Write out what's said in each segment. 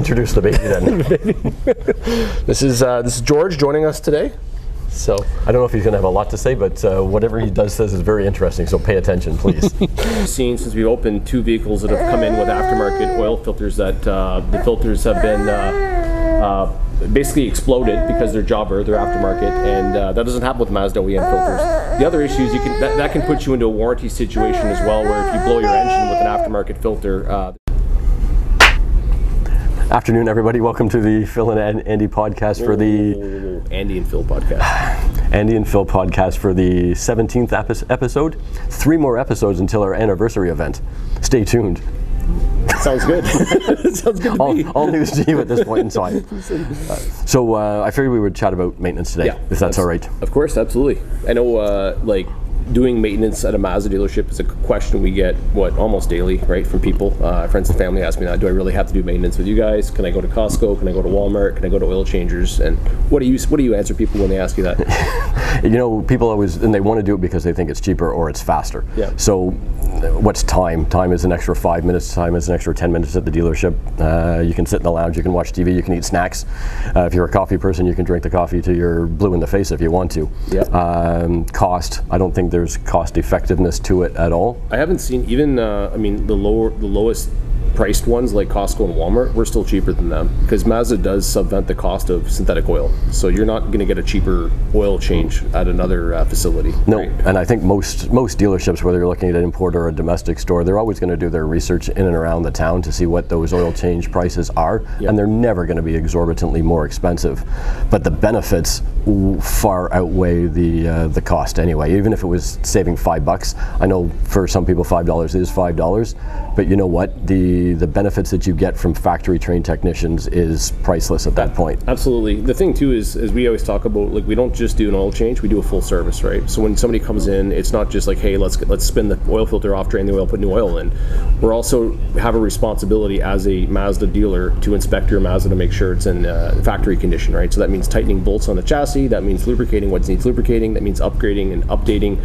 Introduce the baby then. This is George joining us today. So I don't know if he's going to have a lot to say, but whatever he says is very interesting. So pay attention, please. Seen since we opened 2 vehicles that have come in with aftermarket oil filters that the filters have been basically exploded because they're jobber, they're aftermarket, and that doesn't happen with Mazda OEM filters. The other issues that can put you into a warranty situation as well, where if you blow your engine with an aftermarket filter. Afternoon, everybody. Welcome to the Phil and Andy podcast for the Andy and Phil podcast. Andy and Phil podcast for the 17th episode. 3 more episodes until our anniversary event. Stay tuned. Sounds good. Sounds good to me. All news to you at this point in time. So I figured we would chat about maintenance today, if that's all right. Of course, absolutely. I know, doing maintenance at a Mazda dealership is a question we get almost daily, right, from people. Friends and family ask me that, do I really have to do maintenance with you guys? Can I go to Costco? Can I go to Walmart? Can I go to oil changers? And what do you answer people when they ask you that? You know, people always, and they want to do it because they think it's cheaper or it's faster. Yeah. So what's time? Time is an extra 5 minutes. Time is an extra 10 minutes at the dealership. You can sit in the lounge, you can watch TV, you can eat snacks. If you're a coffee person, you can drink the coffee till you're blue in the face if you want to. Yeah. Cost, I don't think there's cost effectiveness to it at all. I haven't seen even, the lowest priced ones like Costco and Walmart, we're still cheaper than them because Mazda does subvent the cost of synthetic oil. So you're not going to get a cheaper oil change at another facility. No, right? And I think most dealerships, whether you're looking at an import or a domestic store, they're always going to do their research in and around the town to see what those oil change prices are, and they're never going to be exorbitantly more expensive. But the benefits far outweigh the cost anyway. Even if it was saving $5, I know for some people $5 is $5, but you know what? The benefits that you get from factory trained technicians is priceless at that point. Absolutely. The thing too is, as we always talk about, like, we don't just do an oil change, we do a full service, right? So when somebody comes in, it's not just like, hey, let's spin the oil filter off, drain the oil, put new oil in. We're also have a responsibility as a Mazda dealer to inspect your Mazda to make sure it's in factory condition, right? So that means tightening bolts on the chassis, that means lubricating what needs lubricating, that means upgrading and updating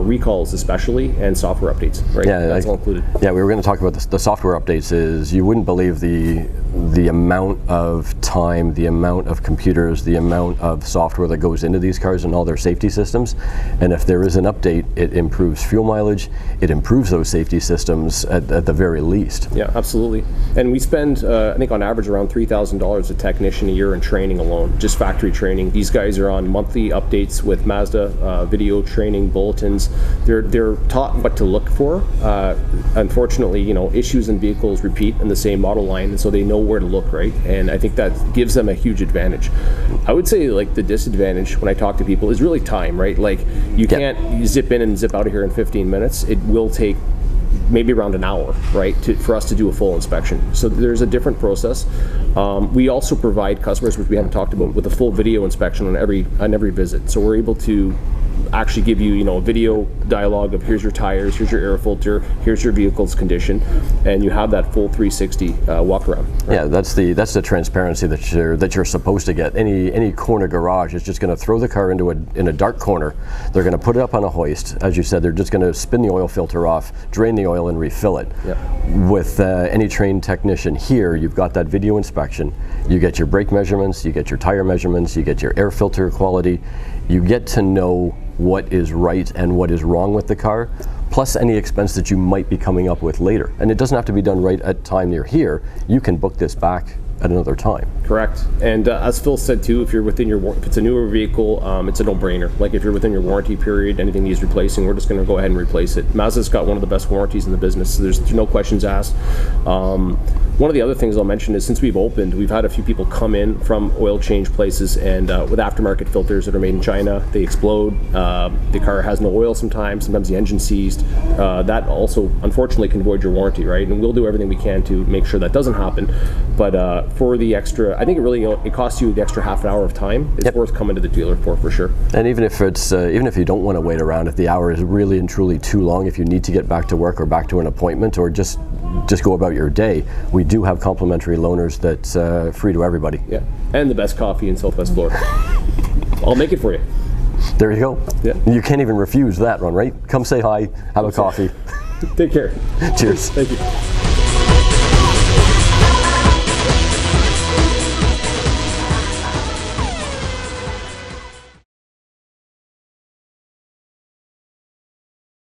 recalls especially, and software updates, right? Yeah, that's all included. Yeah, we were going to talk about the software updates. Is you wouldn't believe the amount of time, the amount of computers, the amount of software that goes into these cars and all their safety systems. And if there is an update, it improves fuel mileage, it improves those safety systems at the very least. Yeah, absolutely. And we spend, I think on average, around $3,000 a technician a year in training alone, just factory training. These guys are on monthly updates with Mazda, video training, bulletins. They're taught what to look for. Unfortunately, issues in vehicles repeat in the same model line, and so they know where to look, right? And I think that gives them a huge advantage. I would say, like, the disadvantage when I talk to people is really time, right? Like, you can't zip in and zip out of here in 15 minutes. It will take maybe around an hour, right, for us to do a full inspection. So there's a different process. We also provide customers, which we haven't talked about, with a full video inspection on every visit. So we're able to actually give you, a video dialogue of here's your tires, here's your air filter, here's your vehicle's condition, and you have that full 360 walk around. Right? Yeah, that's the transparency that you're supposed to get. Any corner garage is just going to throw the car in a dark corner. They're going to put it up on a hoist, as you said. They're just going to spin the oil filter off, drain the oil, and refill it. Yep. With any trained technician here, you've got that video inspection. You get your brake measurements, you get your tire measurements, you get your air filter quality. You get to know what is right and what is wrong with the car, plus any expense that you might be coming up with later. And it doesn't have to be done right at time you're here. You can book this back at another time. Correct. And as Phil said too, if it's a newer vehicle, it's a no-brainer. Like, if you're within your warranty period, anything needs replacing, we're just going to go ahead and replace it. Mazda's got one of the best warranties in the business, so there's no questions asked. One of the other things I'll mention is, since we've opened, we've had a few people come in from oil change places and with aftermarket filters that are made in China. They explode. The car has no oil sometimes the engine's seized. That also, unfortunately, can void your warranty, right? And we'll do everything we can to make sure that doesn't happen. But for the extra, I think it costs you the extra half an hour of time. It's worth coming to the dealer for sure. And even if you don't want to wait around, if the hour is really and truly too long, if you need to get back to work or back to an appointment or just go about your day, we do have complimentary loaners that's free to everybody. Yeah, and the best coffee in Southwest Florida. I'll make it for you. There you go. Yeah. You can't even refuse that one, right? Come say hi, have a coffee. Take care. Cheers. Thank you.